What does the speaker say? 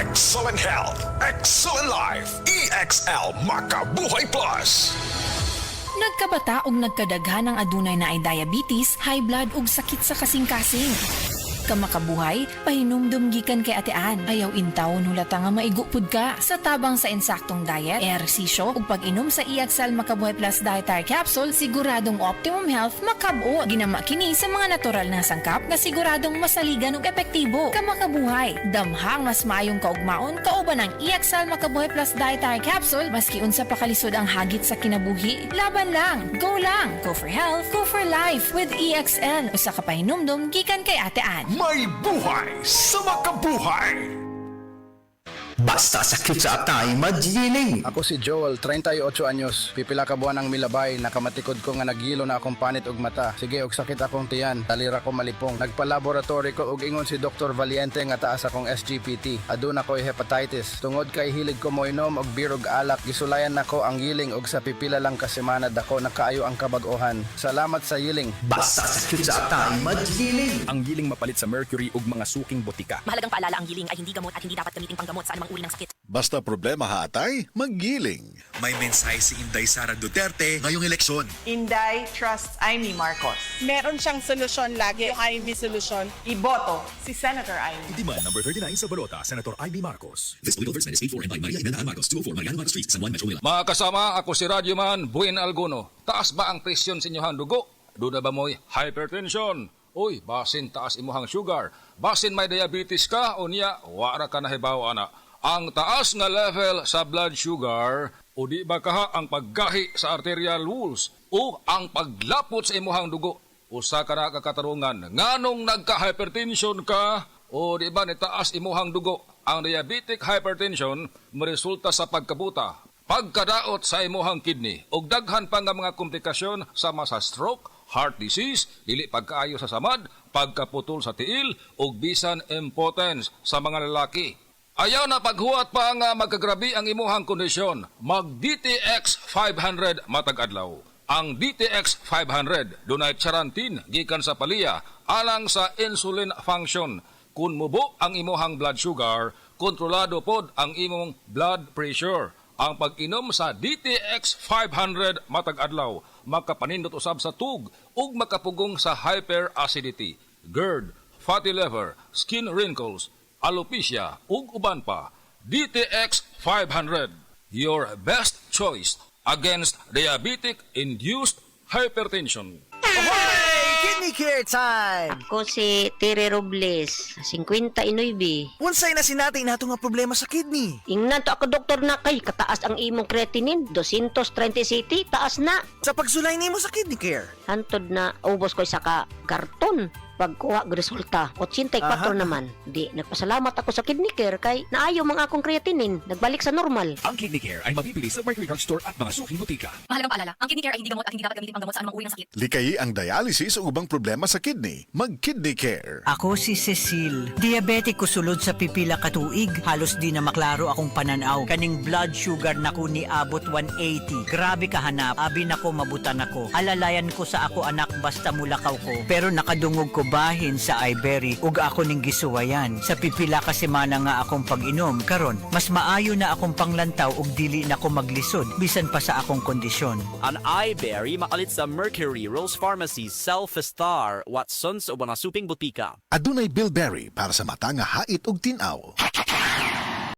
Excellent health, excellent life. EXL Makabuhay Plus. Nagkabata ug nagkadaghan ang adunay na ay diabetes, high blood ug sakit sa kasing-kasing. Kamakabuhay, pahinumdum gikan kay atean. Ayaw intawon hulata nga maigupod ka. Sa tabang sa insaktong diet, ehersisyo ug pag-inom sa EXL Makabuhay Plus Dietary Capsule, siguradong optimum health makabuo. Ginama kini sa mga natural na sangkap na siguradong masaligan ug epektibo. Kamakabuhay, damhang mas maayong kaugmaon kauban ang EXL Makabuhay Plus Dietary Capsule maski unsa pa kalisod ang hagit sa kinabuhi. Laban lang, go lang. Go for health, go for life with EXL. Usa ka pahinumdum gikan kay atean. May buhay sa makabuhay. Basta sakit sa atay, magyiling. Ako si Joel, 38 anyos. Pipila ka buwan ang milabay, nakamatikod ko nga nagyilo na akong panit og mata. Sige, og sakit akong tiyan, talira ko malipong. Nagpa-laboratory ko og ingon si Dr. Valiente nga taas akong SGPT. Aduna ko'y hepatitis. Tungod kay hilig ko mo inom og beer og alak, gisulayan nako ang yiling og sa pipila lang ka semana dako nakaayo ang kabag-ohan. Salamat sa yiling. Basta sakit sa atay, magyiling. Ang giling mapalit sa mercury ug mga suking botika. Mahalagang paalala, ang giling ay hindi gamot at hindi dapat gamitin panggamot sa anumang uri ng sakit. Basta problema haatay, maggiling. May mensahe si Inday Sara Duterte ngayong eleksyon. Inday trusts Amy Marcos. Meron siyang solusyon lagi, yung Ivy solusyon. Iboto si Senator Ivy. Demand number 39 sa balota, Senator Ivy Marcos. This legal verse is 84 and by Maria Imelda Marcos, 204 Mariano Marcos Street, San Juan, Metro Manila. Mga kasama, ako si Radyoman Buen Alguno. Taas ba ang presyon sa inyong dugo? Doon na ba mo'y hypertension? Uy, basin taas imuhang sugar. Basin may diabetes ka o niya, wara ka nahibaw ana. Ang taas nga level sa blood sugar o di ba kaha ang paggahi sa arterial walls o ang paglapot sa imuhang dugo. Usa ka na kakatarungan, nganong nagka-hypertension ka o di ba nitaas imuhang dugo. Ang diabetic hypertension maresulta sa pagkabuta, pagkadaot sa imuhang kidney ug daghan pa nga mga komplikasyon sama sa stroke, heart disease, dili pagkaayo sa samad, pagkaputol sa tiil ug bisan impotence sa mga lalaki. Ayaw na paghuwat pa nga magkagrabi ang imuhang kondisyon. Mag DTX 500 matag adlaw. Ang DTX 500 dunay charantin gikan sa palya alang sa insulin function. Kun mubo ang imuhang blood sugar, kontrolado pod ang imong blood pressure. Ang pag-inom sa DTX 500 matag adlaw makapanindot usab sa tug ug makapugong sa hyperacidity, GERD, fatty liver, skin wrinkles, alopecia ug uban pa. DTX 500, your best choice against diabetic-induced hypertension. Kidney care time! Ako si Tere Robles, 59. Unsay na sinatay nato nga problema sa kidney? Ingnan to ako doktor na kay kataas ang imong creatinine, 230 city, taas na. Sa pagsulay nimo sa kidney care. Hantod na ubos ko sa ka karton. Pagkuha ng resulta, 84 naman. Di, nagpasalamat ako sa kidney care kay naayo mga akong creatinine, nagbalik sa normal. Ang Kidney Care ay mabibili sa Mercury Drug Store at mga suking butika. Mahalagang paalala, ang kidney care ay hindi gamot at hindi dapat gamitin panggamot sa anumang uri ng sakit. Likayi ang dialysis o ubang problema sa kidney. Mag-Kidney Care. Ako si Cecile. Diabetic ko sulod sa pipila ka tuig. Halos di na maklaro akong pananaw. Kaning blood sugar na ko ni abot 180. Grabe kahanap. Abi na ko mabutan ako. Alalayan ko sa ako anak basta mulakaw ko. Pero nakadungog ko bahin sa Ibery ug ako ning gisuwayan. Sa pipila ka semana nga akong pag-inom. Karon, mas maayo na akong panglantaw ug dili na ko maglisod bisan pa sa akong kondisyon. Ang Ibery makalit sa Mercury, Rose Pharmacy, Self-Star, Watsons o mga suping butika. Adunay bilberry para sa mata nga hait ug tinaw.